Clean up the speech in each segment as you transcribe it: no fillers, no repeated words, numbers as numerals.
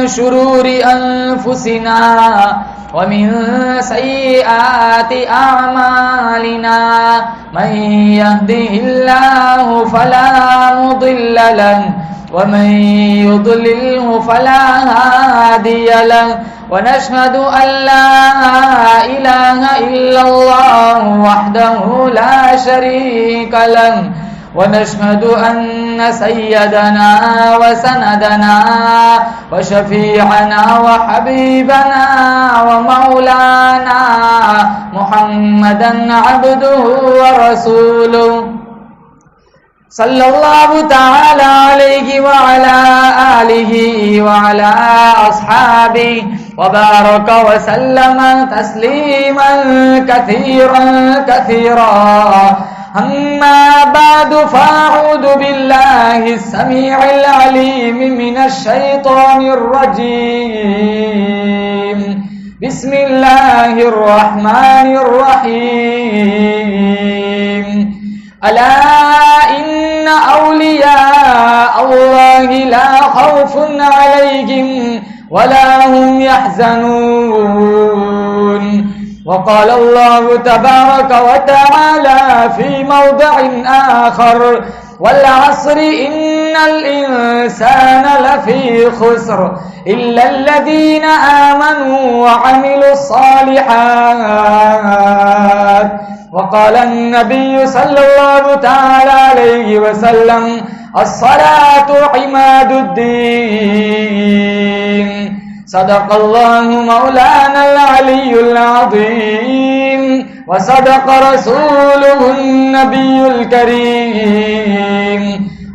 شرور أنفسنا ومن سيئات أعمالنا من يهده الله فلا مضل له ومن يضلله فلا هادي له ونشهد أن لا إله إلا الله وحده لا شريك له ونشهد أن سيدنا وسندنا وشفيعنا وحبيبنا ومولانا محمدا عبده ورسوله صلى الله تعالى عليه وعلى آله وعلى أصحابه وبارك وسلم تسليما كثيرا كثيرا أما بعد فأعوذ بالله السميع العليم من الشيطان الرجيم بسم الله الرحمن الرحيم ألا إن أولياء الله لا خوف عليهم ولا هم يحزنون وقال الله تبارك وتعالى في موضع آخر والعصر إن الإنسان لفي خسر إلا الذين آمنوا وعملوا الصالحات وقال النبي صلى الله تعالى عليه وسلم الصلاة عماد الدين صدق الله مولانا العلي العظيم وصدق رسوله النبي الكريم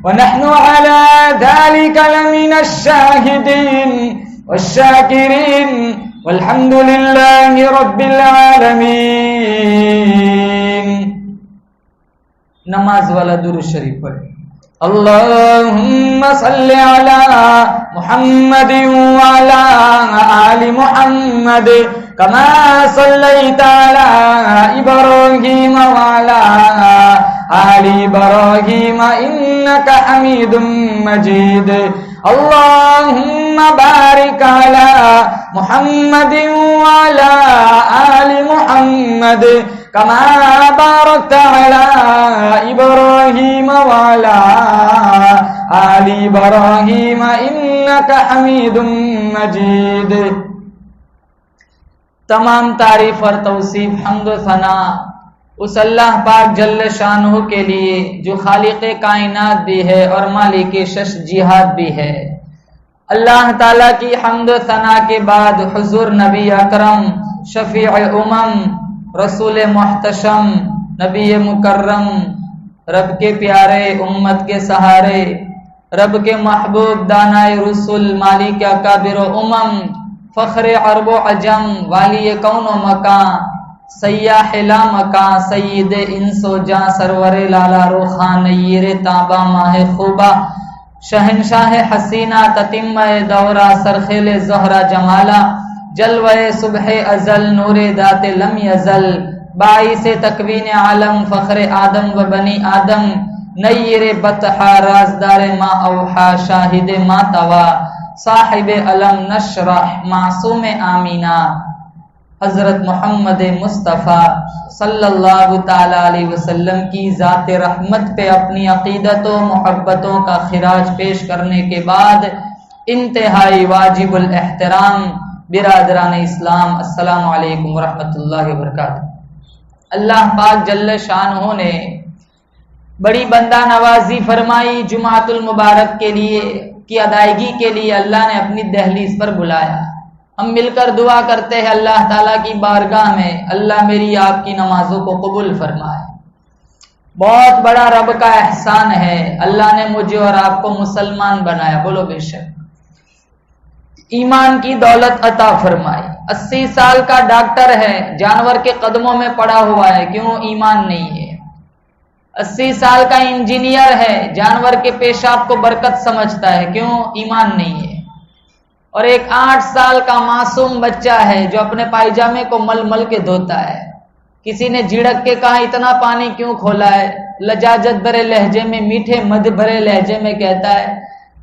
ونحن على ذلك لمن الشاهدين والشاكرين والحمد لله رب العالمين. نماز والا درود شریف پڑھیں. اللهم صل على محمد وعلى آل محمد كما صليت على إبراهيم وعلى آل إبراهيم إنك حميد مجيد. اللهم بارك على محمد وعلى آل محمد كما باركت على إبراهيم وعلى آل إبراهيم إنك حميد مجيد. تمام تعریف اور توصیف حمد و ثنا اس اللہ پاک جل شانہ کے لیے جو خالق کائنات بھی ہے اور مالک شش جہاد بھی ہے. اللہ تعالیٰ کی حمد و ثنا کے بعد حضور نبی اکرم شفیع امم رسول محتشم نبی مکرم رب کے پیارے امت کے سہارے رب کے محبوب دانائے رسول مالک اکابر و امم فخر عرب و عجم والی کون و مکان سیاح لا مکان سید انس و جاں سرور لالا روخان نیر تابا ماہ خوبہ شہنشاہ حسینہ تتمہ دورہ سرخیل زہرہ جمالہ جلوہ صبح ازل نور ذات لم یزل باعث تکوین عالم فخر آدم و بنی آدم نیر بطحا رازدار ما اوحا شاہد ما توا صاحب علم نشرح معصوم آمینہ حضرت محمد مصطفیٰ صلی اللہ تعالی علیہ وسلم کی ذات رحمت پہ اپنی عقیدت و محبتوں کا خراج پیش کرنے کے بعد انتہائی واجب الاحترام برادران اسلام السلام علیکم ورحمۃ اللہ وبرکاتہ. اللہ پاک جل شانہ نے بڑی بندہ نوازی فرمائی. جمعۃ المبارک کے لیے کی ادائیگی کے لیے اللہ نے اپنی دہلیز پر بلایا. ہم مل کر دعا کرتے ہیں اللہ تعالیٰ کی بارگاہ میں اللہ میری آپ کی نمازوں کو قبول فرمائے. بہت بڑا رب کا احسان ہے اللہ نے مجھے اور آپ کو مسلمان بنایا. بولو بے شک. ایمان کی دولت عطا فرمائی. 80 سال کا ڈاکٹر ہے جانور کے قدموں میں پڑا ہوا ہے کیوں ایمان نہیں ہے. 80 سال کا انجینئر ہے جانور کے پیشاب کو برکت سمجھتا ہے کیوں ایمان نہیں ہے. اور ایک 8 سال کا معصوم بچہ ہے جو اپنے پائجامے کو مل مل کے دھوتا ہے. کسی نے جھڑک کے کہا اتنا پانی کیوں کھولا ہے؟ لجاجت بھرے لہجے میں میٹھے مد بھرے لہجے میں کہتا ہے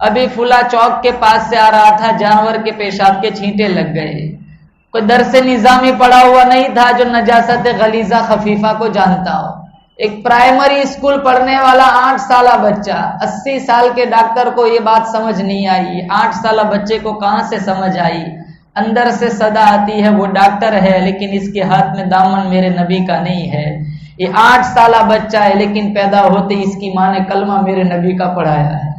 ابھی فلا چوک کے پاس سے آ رہا تھا، جانور کے پیشاب کے چھینٹے لگ گئے۔ کوئی درس نظامی پڑھا ہوا نہیں تھا جو نجاست غلیظہ خفیفہ کو جانتا ہو۔ ایک پرائمری اسکول پڑھنے والا 8 سالہ بچہ، 80 سال کے ڈاکٹر کو یہ بات سمجھ نہیں آئی، 8 سالہ بچے کو کہاں سے سمجھ آئی؟ اندر سے صدا آتی ہے وہ ڈاکٹر ہے لیکن اس کے ہاتھ میں دامن میرے نبی کا نہیں ہے۔ یہ 8 سالہ بچہ ہے لیکن پیدا ہوتے اس کی ماں نے کلمہ میرے نبی کا پڑھایا ہے۔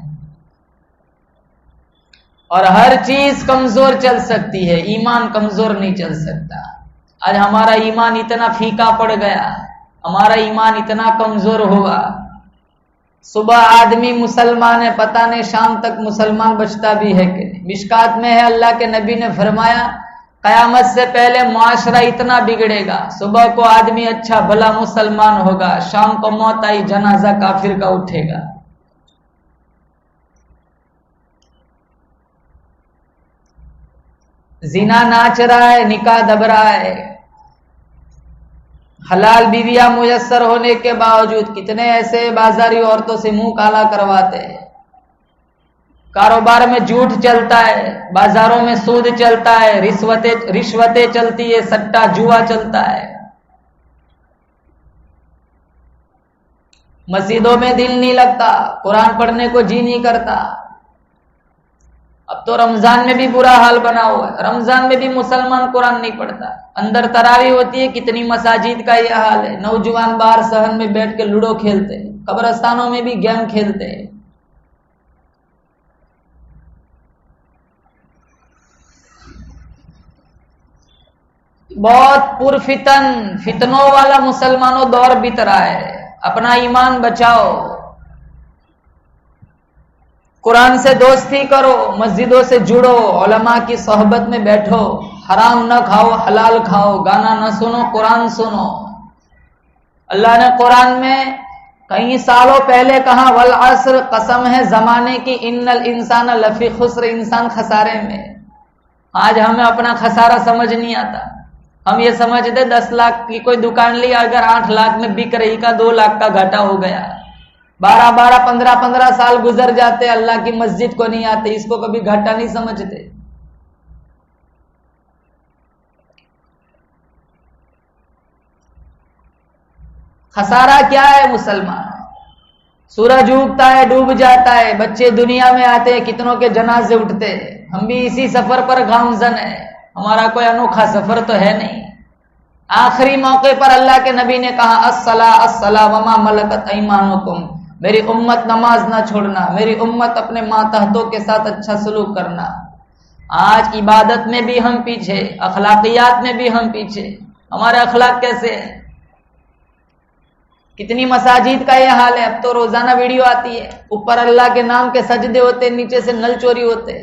اور ہر چیز کمزور چل سکتی ہے، ایمان کمزور نہیں چل سکتا۔ آج ہمارا ایمان اتنا پھیکا پڑ گیا، ہمارا ایمان اتنا کمزور ہوا، صبح آدمی مسلمان ہے، پتہ نہیں شام تک مسلمان بچتا بھی ہے کہ نہیں۔ مشکات میں ہے اللہ کے نبی نے فرمایا قیامت سے پہلے معاشرہ اتنا بگڑے گا، صبح کو آدمی اچھا بھلا مسلمان ہوگا، شام کو موت آئی جنازہ کافر کا اٹھے گا۔ زنا ناچ رہا ہے، نکاح دب رہا ہے، حلال بیویاں میسر ہونے کے باوجود کتنے ایسے بازاری عورتوں سے منہ کالا کرواتے ہیں۔ کاروبار میں جھوٹ چلتا ہے، بازاروں میں سود چلتا ہے، رشوتیں چلتی ہے، سٹا جوا چلتا ہے، مسجدوں میں دل نہیں لگتا، قرآن پڑھنے کو جی نہیں کرتا۔ اب تو رمضان میں بھی برا حال بنا ہوا ہے، رمضان میں بھی مسلمان قرآن نہیں پڑھتا، اندر تراویح ہوتی ہے، کتنی مساجد کا یہ حال ہے، نوجوان باہر صحن میں بیٹھ کے لوڈو کھیلتے ہیں، قبرستانوں میں بھی گیم کھیلتے ہیں۔ بہت فتنوں والا مسلمانوں دور بیت رہا ہے، اپنا ایمان بچاؤ، قرآن سے دوستی کرو، مسجدوں سے جڑو، علماء کی صحبت میں بیٹھو، حرام نہ کھاؤ حلال کھاؤ، گانا نہ سنو قرآن سنو۔ اللہ نے قرآن میں کئی سالوں پہلے کہا والعصر، قسم ہے زمانے کی، ان الانسان لفی خسر، انسان خسارے میں۔ آج ہمیں اپنا خسارہ سمجھ نہیں آتا، ہم یہ سمجھتے 10 لاکھ کی کوئی دکان لی، اگر 8 لاکھ میں بک رہی کا 2 لاکھ کا گھاٹا ہو گیا۔ 15 سال گزر جاتے، اللہ کی مسجد کو نہیں آتے، اس کو کبھی گھاٹا نہیں سمجھتے۔ خسارہ کیا ہے مسلمان؟ سورج اگتا ہے ڈوب جاتا ہے، بچے دنیا میں آتے ہیں، کتنوں کے جنازے اٹھتے ہیں، ہم بھی اسی سفر پر گامزن ہیں، ہمارا کوئی انوکھا سفر تو ہے نہیں۔ آخری موقع پر اللہ کے نبی نے کہا الصلاۃ الصلاۃ وما ملکت ایمانکم، میری امت نماز نہ چھوڑنا، میری امت اپنے ماتحتوں کے ساتھ اچھا سلوک کرنا۔ آج عبادت میں بھی ہم پیچھے، اخلاقیات میں بھی ہم پیچھے، ہمارے اخلاق کیسے ہیں؟ کتنی مساجد کا یہ حال ہے، اب تو روزانہ ویڈیو آتی ہے، اوپر اللہ کے نام کے سجدے ہوتے، نیچے سے نل چوری ہوتے۔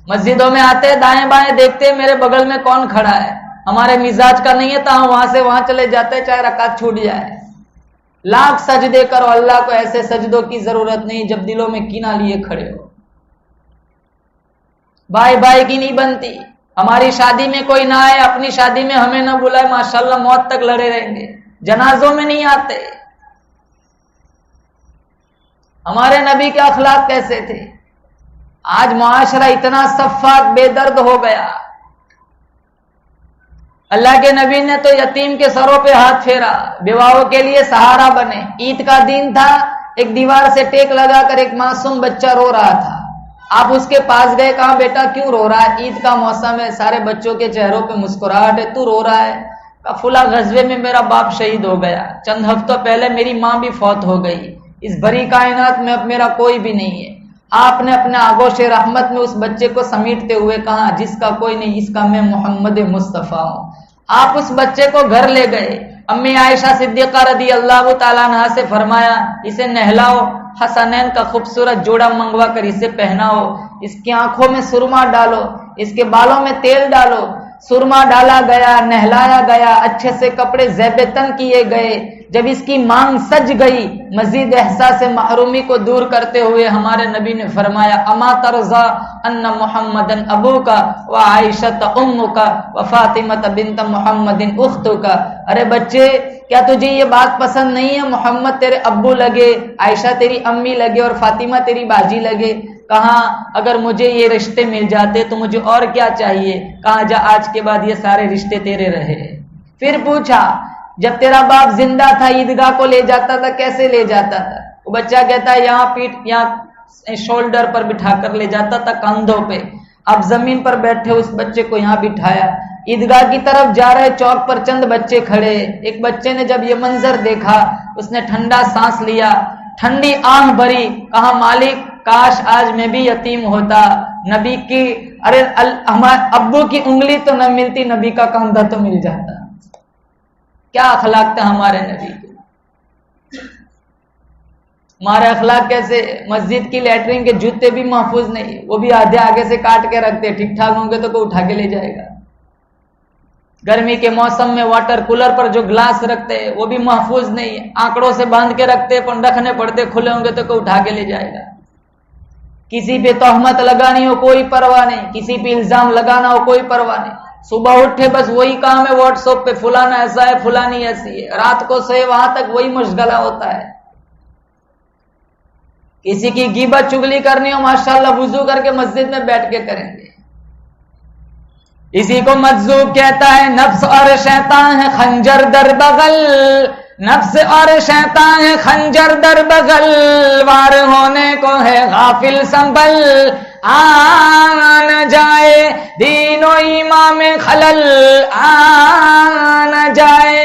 مسجدوں میں آتے دائیں بائیں دیکھتے میرے بغل میں کون کھڑا ہے، ہمارے مزاج کا نہیں ہے تو ہم وہاں سے وہاں چلے جاتے چاہے رکعت چھوٹ جائے۔ لاکھ سجدے کرو، اللہ کو ایسے سجدوں کی ضرورت نہیں جب دلوں میں کینہ لیے کھڑے ہو۔ بھائی بھائی کی نہیں بنتی، ہماری شادی میں کوئی نہ آئے، اپنی شادی میں ہمیں نہ بلائے، ماشاءاللہ موت تک لڑے رہیں گے، جنازوں میں نہیں آتے۔ ہمارے نبی کے اخلاق کیسے تھے؟ آج معاشرہ اتنا صفاک بے درد ہو گیا۔ اللہ کے نبی نے تو یتیم کے سروں پہ ہاتھ پھیرا، بیواؤں کے لیے سہارا بنے۔ عید کا دن تھا، ایک دیوار سے ٹیک لگا کر ایک معصوم بچہ رو رہا تھا، آپ اس کے پاس گئے، کہا بیٹا کیوں رو رہا ہے؟ عید کا موسم ہے، سارے بچوں کے چہروں پہ مسکراہٹ ہے، تو رو رہا ہے؟ کہا فلاں غزوے میں میرا باپ شہید ہو گیا، چند ہفتوں پہلے میری ماں بھی فوت ہو گئی، اس بھری کائنات میں اب میرا کوئی بھی نہیں ہے۔ آپ نے اپنے آغوش رحمت میں اس بچے کو سمیٹتے ہوئے کہا جس کا کوئی نہیں، اس کا میں محمد مصطفیٰ ہوں۔ آپ اس بچے کو گھر لے گئے، امی عائشہ صدیقہ رضی اللہ تعالیٰ عنہا سے فرمایا اسے نہلاؤ، حسنین کا خوبصورت جوڑا منگوا کر اسے پہناؤ، اس کی آنکھوں میں سرما ڈالو، اس کے بالوں میں تیل ڈالو۔ سرما ڈالا گیا، نہلایا گیا، اچھے سے کپڑے زیب تن کیے گئے۔ جب اس کی مانگ سج گئی، مزید احساس محرومی کو دور کرتے ہوئے ہمارے نبی نے فرمایا اما ترضا ان محمدن ابوک و عائشۃ امک و فاطمہ بنت محمد اختک، ارے بچے کیا تجھے یہ بات پسند نہیں ہے؟ محمد تیرے ابو لگے، عائشہ تیری امی لگے اور فاطمہ تیری باجی لگے۔ کہا اگر مجھے یہ رشتے مل جاتے تو مجھے اور کیا چاہیے؟ کہا جا آج کے بعد یہ سارے رشتے تیرے رہے۔ پھر پوچھا جب تیرا باپ زندہ تھا عیدگاہ کو لے جاتا تھا کیسے لے جاتا تھا؟ وہ بچہ کہتا ہے یہاں پیٹ یہاں شولڈر پر بٹھا کر لے جاتا تھا، کندھوں پہ۔ اب زمین پر بیٹھے اس بچے کو یہاں بٹھایا، عیدگاہ کی طرف جا رہے، چوک پر چند بچے کھڑے۔ ایک بچے نے جب یہ منظر دیکھا اس نے ٹھنڈا سانس لیا، ٹھنڈی آنکھ بھری، کہا مالک کاش آج میں بھی یتیم ہوتا، نبی کی ہمارے ابو کی انگلی تو نہ ملتی، نبی کا کندھا تو مل جاتا۔ کیا اخلاق تھا ہمارے نبی کے۔ ہمارے اخلاق کیسے؟ مسجد کی لیٹرین کے جوتے بھی محفوظ نہیں، وہ بھی آدھے آگے سے کاٹ کے رکھتے، ٹھیک ٹھاک ہوں گے تو کوئی اٹھا کے لے جائے گا۔ گرمی کے موسم میں واٹر کولر پر جو گلاس رکھتے وہ بھی محفوظ نہیں، آنکڑوں سے باندھ کے رکھتے، پر رکھنے پڑتے، کھلے ہوں گے تو کوئی اٹھا کے لے جائے گا۔ کسی پہ تہمت لگانی ہو کوئی پرواہ نہیں، کسی پہ الزام لگانا ہو کوئی پرواہ نہیں، صبح اٹھے بس وہی کام ہے، واٹس ایپ پہ فلانا ایسا ہے فلانی ایسی ہے، رات کو سوئے وہاں تک وہی مشغلہ ہوتا ہے۔ کسی کی غیبت چگلی کرنی ہو ماشاءاللہ وضو کر کے مسجد میں بیٹھ کے کریں گے۔ اسی کو مجذوب کہتا ہے نفس اور شیطان ہے خنجر در بغل، نفس اور شیطان ہے خنجر در بغل، وار ہونے کو ہے غافل سنبھل، آن جائے دین و ایمان میں خلل، آن جائے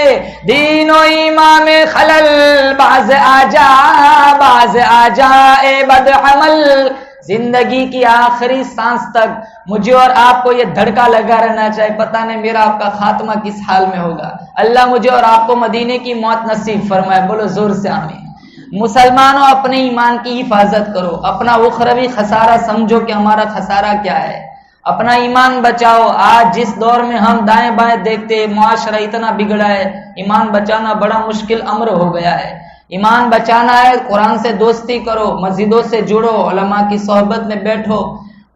دین و ایمان میں خلل، باز آ جائے بد عمل۔ زندگی کی آخری سانس تک مجھے اور آپ کو یہ دھڑکا لگا رہنا چاہیے، پتہ نہیں میرا آپ کا خاتمہ کس حال میں ہوگا۔ اللہ مجھے اور آپ کو مدینے کی موت نصیب فرمائے، بولو زور سے آمین۔ مسلمانوں اپنے ایمان کی حفاظت کرو، اپنا اخروی خسارہ سمجھو کہ ہمارا خسارہ کیا ہے، اپنا ایمان بچاؤ۔ آج جس دور میں ہم دائیں بائیں دیکھتے معاشرہ اتنا بگڑا ہے، ایمان بچانا بڑا مشکل امر ہو گیا ہے۔ ایمان بچانا ہے، قرآن سے دوستی کرو، مسجدوں سے جڑو، علماء کی صحبت میں بیٹھو،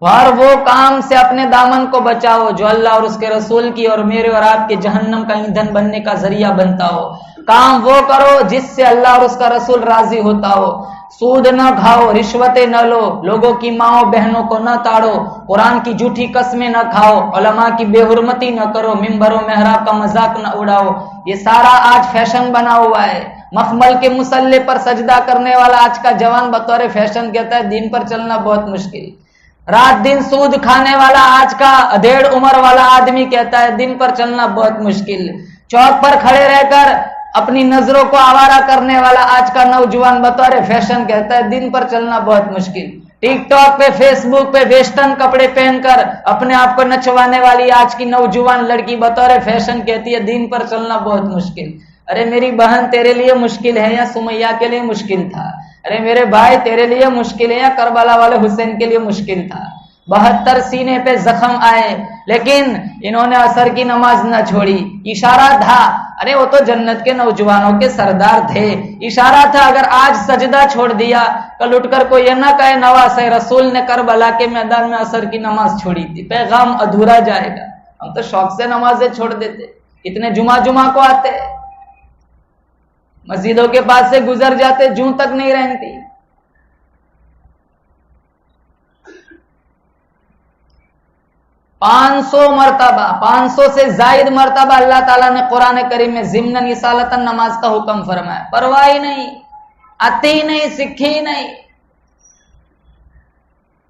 اور وہ کام سے اپنے دامن کو بچاؤ جو اللہ اور اس کے رسول کی اور میرے اور آپ کے جہنم کا ایندھن بننے کا ذریعہ بنتا ہو۔ کام وہ کرو جس سے اللہ اور اس کا رسول راضی ہوتا ہو۔ سود نہ کھاؤ، رشوتیں نہ لو، لوگوں کی ماؤں بہنوں کو نہ تاڑو، قرآن کی جھوٹی قسمیں نہ کھاؤ، علماء کی بے حرمتی نہ کرو، منبر و محراب کا مذاق نہ اڑاؤ۔ یہ سارا آج فیشن بنا ہوا ہے۔ مخمل کے مسلح پر سجدہ کرنے والا آج کا جوان بطور فیشن کہتا ہے دین پر چلنا بہت مشکل۔ رات دن سود کھانے والا آج کا ادھیڑ عمر والا آدمی کہتا ہے دن پر چلنا بہت مشکل۔ چوک پر کھڑے رہ کر اپنی نظروں کو آوارہ کرنے والا آج کا نوجوان بطور فیشن کہتا ہے دن پر چلنا بہت مشکل۔ ٹک ٹاک پہ فیس بک پہ ویسٹرن کپڑے پہن کر اپنے آپ کو نچوانے والی آج کی نوجوان لڑکی بطور فیشن کہتی ہے دین پر چلنا بہت مشکل۔ ارے میری بہن تیرے لیے مشکل ہے یا سمیہ کے لیے مشکل تھا؟ ارے میرے بھائی تیرے لیے مشکل ہے یا کربلا والے حسین کے لیے مشکل تھا؟ 72 سینے پہ زخم آئے لیکن انہوں نے عصر کی نماز نہ چھوڑی۔ اشارہ تھا، ارے وہ تو جنت کے نوجوانوں کے سردار تھے، اشارہ تھا اگر آج سجدہ چھوڑ دیا کل اٹھ کر کوئی یہ نہ کہے نواسہ رسول نے کربلا کے میدان میں عصر کی نماز چھوڑی تھی، پیغام ادھورا جائے گا۔ ہم تو شوق سے نمازیں چھوڑ دیتے، اتنے جمعہ کو آتے، مسجدوں کے پاس سے گزر جاتے، جوں تک نہیں رہتی۔ 500 مرتبہ، 500 سے زائد مرتبہ اللہ تعالیٰ نے قرآن کریم میں ضمناً اصالتاً نماز کا حکم فرمایا، پرواہ ہی نہیں، آتی ہی نہیں، سیکھی ہی نہیں۔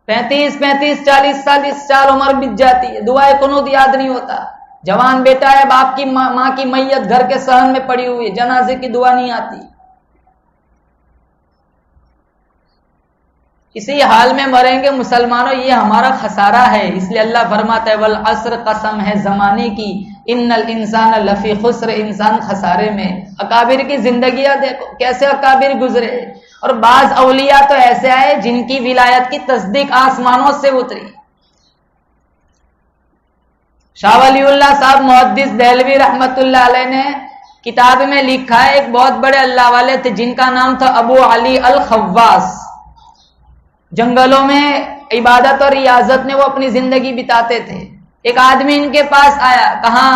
35 40 سال عمر بیت جاتی ہے، دعائے قنوت یاد نہیں ہوتا۔ جوان بیٹا ہے، باپ کی ماں کی میت گھر کے صحن میں پڑی ہوئی ہے، جنازے کی دعا نہیں آتی۔ اسی حال میں مریں گے مسلمانوں، یہ ہمارا خسارہ ہے۔ اس لیے اللہ فرماتا ہے والعصر، قسم ہے زمانے کی، ان الانسان لفی خسر، انسان خسارے میں۔ اکابر کی زندگیاں دیکھو کیسے اکابر گزرے، اور بعض اولیاء تو ایسے آئے جن کی ولایت کی تصدیق آسمانوں سے اتری۔ شاہ ولی اللہ صاحب محدث دہلوی رحمت اللہ علیہ نے کتاب میں لکھا ہے، ایک بہت بڑے اللہ والے تھے جن کا نام تھا ابو علی الخواص۔ جنگلوں میں عبادت اور ریاضت میں وہ اپنی زندگی بتاتے تھے۔ ایک آدمی ان کے پاس آیا، کہا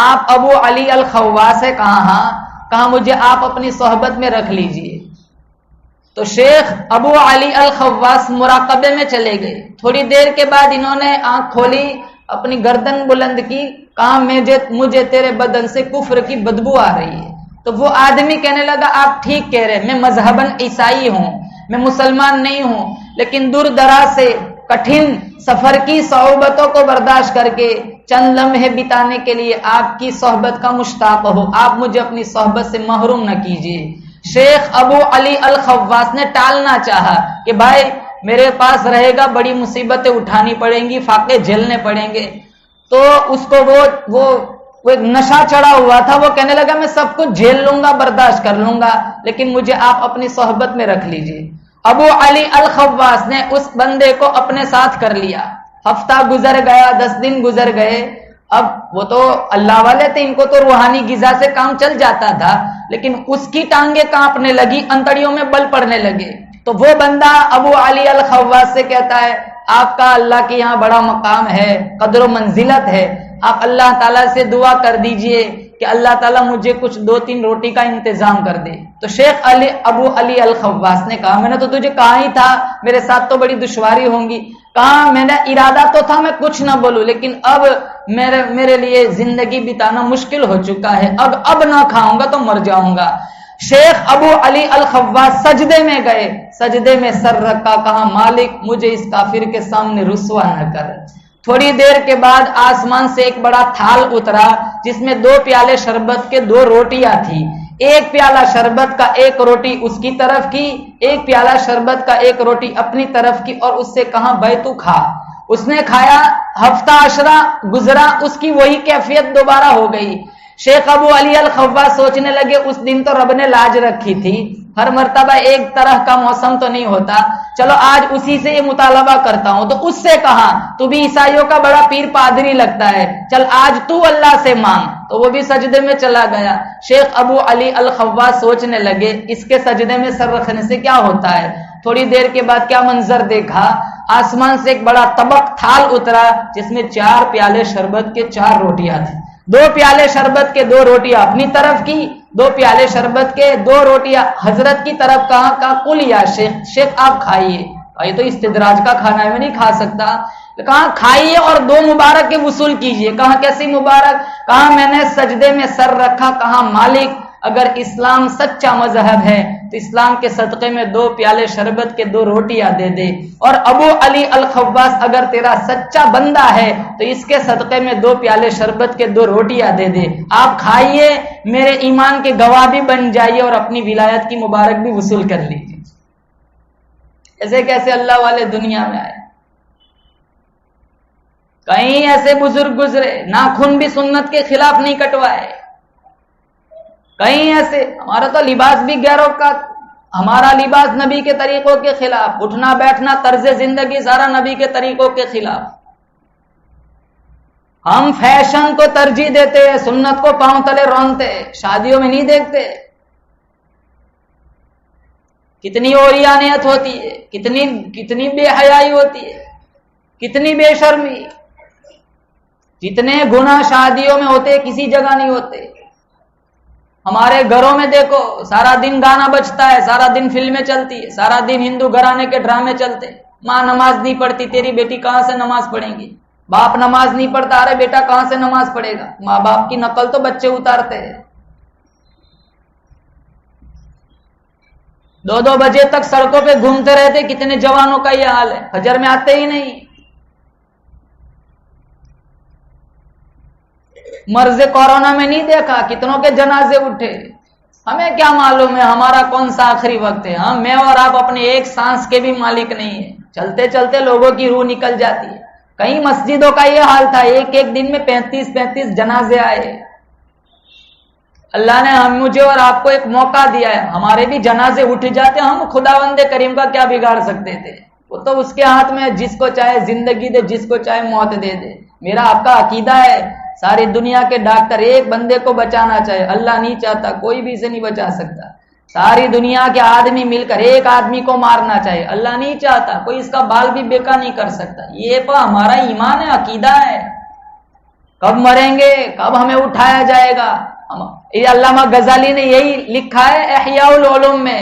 آپ ابو علی الخواص ہے؟ کہا ہاں۔ کہا مجھے آپ اپنی صحبت میں رکھ لیجئے۔ تو شیخ ابو علی الخواص مراقبے میں چلے گئے. تھوڑی دیر کے بعد انہوں نے آنکھ کھولی، اپنی گردن بلند کی، کہا مجھے تیرے بدن سے کفر کی بدبو آ رہی ہے. تو وہ آدمی کہنے لگا آپ ٹھیک کہہ رہے، میں مذہباً عیسائی ہوں، میں مسلمان نہیں ہوں، لیکن دور دراز سے کٹھن سفر کی صعوبتوں کو برداشت کر کے چند لمحے بتانے کے لیے آپ کی صحبت کا مشتاق ہو، آپ مجھے اپنی صحبت سے محروم نہ کیجیے. شیخ ابو علی الخواص نے ٹالنا چاہا کہ بھائی میرے پاس رہے گا، بڑی مصیبتیں اٹھانی پڑیں گی، فاقے جھیلنے پڑیں گے. تو اس کو وہ ایک نشہ چڑھا ہوا تھا، وہ کہنے لگا میں سب کچھ جھیل لوں گا، برداشت کر لوں گا، لیکن مجھے آپ اپنی صحبت میں رکھ لیجیے. ابو علی الخواص نے اس بندے کو اپنے ساتھ کر لیا. ہفتہ گزر گیا، 10 دن گزر گئے. اب وہ تو اللہ والے تھے، ان کو تو روحانی غذا سے کام چل جاتا تھا، لیکن اس کی ٹانگیں کانپنے لگی، انتڑیوں میں بل پڑنے لگے. تو وہ بندہ ابو علی الخواص سے کہتا ہے آپ کا اللہ کے یہاں بڑا مقام ہے، قدر و منزلت ہے، آپ اللہ تعالیٰ سے دعا کر دیجئے کہ اللہ تعالیٰ مجھے کچھ 2-3 روٹی کا انتظام کر دے. تو شیخ ابو علی الخواص نے کہا میں نے تو تجھے کہا ہی تھا میرے ساتھ تو بڑی دشواری ہوں گی. کہا میں نے ارادہ تو تھا میں کچھ نہ بولوں، لیکن اب میرے لیے زندگی بتانا مشکل ہو چکا ہے، اب نہ کھاؤں گا تو مر جاؤں گا. شیخ ابو علی الخواص سجدے میں گئے، سجدے میں سر رکھا، کہا مالک مجھے اس کافر کے سامنے رسوا نہ کر. تھوڑی دیر کے بعد آسمان سے ایک بڑا تھال اترا جس میں 2 پیالے شربت کے 2 روٹیاں تھی. ایک پیالہ شربت کا 1 روٹی اس کی طرف کی، ایک پیالہ شربت کا 1 روٹی اپنی طرف کی، اور اس سے کہا بھائی تو کھا. اس نے کھایا، ہفتہ عشرہ گزرا، اس کی وہی کیفیت دوبارہ ہو گئی. شیخ ابو علی الخواص سوچنے لگے اس دن تو رب نے لاج رکھی تھی، ہر مرتبہ ایک طرح کا موسم تو نہیں ہوتا، چلو آج اسی سے یہ مطالبہ کرتا ہوں. تو اس سے کہا تو بھی عیسائیوں کا بڑا پیر پادری لگتا ہے، چل آج تو اللہ سے مانگ. تو وہ بھی سجدے میں چلا گیا. شیخ ابو علی الخواص سوچنے لگے اس کے سجدے میں سر رکھنے سے کیا ہوتا ہے. تھوڑی دیر کے بعد کیا منظر دیکھا، آسمان سے ایک بڑا طبق تھال اترا جس میں 4 پیالے شربت کے 4 روٹیاں تھیں. 2 پیالے شربت کے 2 روٹیاں اپنی طرف کی، 2 پیالے شربت کے 2 روٹیاں حضرت کی طرف. کہا کل یا شیخ آپ کھائیے. یہ تو استدراج کا کھانا ہے، میں نہیں کھا سکتا. کہا کھائیے اور 2 مبارک کے وصول کیجیے. کہا کیسی مبارک؟ کہا میں نے سجدے میں سر رکھا، کہا مالک اگر اسلام سچا مذہب ہے تو اسلام کے صدقے میں 2 پیالے شربت کے 2 روٹیاں دے دے، اور ابو علی الخواص اگر تیرا سچا بندہ ہے تو اس کے صدقے میں 2 پیالے شربت کے 2 روٹیاں دے دے. آپ کھائیے، میرے ایمان کے گواہ بھی بن جائیے اور اپنی ولایت کی مبارک بھی وصول کر لیجیے. ایسے کیسے اللہ والے دنیا میں آئے. کہیں ایسے بزرگ گزرے ناخن بھی سنت کے خلاف نہیں کٹوائے. کہیں ایسے ہمارا تو لباس بھی غیروں کا، ہمارا لباس نبی کے طریقوں کے خلاف، اٹھنا بیٹھنا طرز زندگی سارا نبی کے طریقوں کے خلاف. ہم فیشن کو ترجیح دیتے ہیں، سنت کو پاؤں تلے رونتے، شادیوں میں نہیں دیکھتے. کتنی اوریانیت ہوتی ہے، کتنی بے حیائی ہوتی ہے، کتنی بے شرمی. جتنے گناہ شادیوں میں ہوتے کسی جگہ نہیں ہوتے. ہمارے گھروں میں دیکھو سارا دن گانا بجتا ہے، سارا دن فلمیں چلتی ہے، سارا دن ہندو گھرانے کے ڈرامے چلتے. ماں نماز نہیں پڑھتی، تیری بیٹی کہاں سے نماز پڑھے گی؟ باپ نماز نہیں پڑھتا، ارے بیٹا کہاں سے نماز پڑھے گا؟ ماں باپ کی نقل تو بچے اتارتے ہیں. 2 بجے تک سڑکوں پہ گھومتے رہتے. کتنے جوانوں کا یہ حال ہے، فجر میں آتے ہی نہیں. مرض کورونا میں نہیں دیکھا کتنوں کے جنازے اٹھے. ہمیں کیا معلوم ہے ہمارا کون سا آخری وقت ہے. ہم میں اور آپ اپنے ایک سانس کے بھی مالک نہیں ہیں. چلتے چلتے لوگوں کی روح نکل جاتی ہے. کئی مسجدوں کا یہ حال تھا، ایک دن میں 35 جنازے آئے. اللہ نے مجھے اور آپ کو ایک موقع دیا ہے، ہمارے بھی جنازے اٹھ جاتے. ہم خداوند کریم کا کیا بگاڑ سکتے تھے؟ وہ تو اس کے ہاتھ میں، جس کو چاہے زندگی دے، جس کو چاہے موت دے دے. میرا آپ کا عقیدہ ہے ساری دنیا کے ڈاکٹر ایک بندے کو بچانا چاہے، اللہ نہیں چاہتا، کوئی بھی اسے نہیں بچا سکتا. ساری دنیا کے آدمی مل کر ایک آدمی کو مارنا چاہے، اللہ نہیں چاہتا، کوئی اس کا بال بھی بیکا نہیں کر سکتا. یہ ہمارا ایمان ہے، عقیدہ ہے. کب مریں گے، کب ہمیں اٹھایا جائے گا. یہ علامہ غزالی نے یہی لکھا ہے احیاء العلوم میں،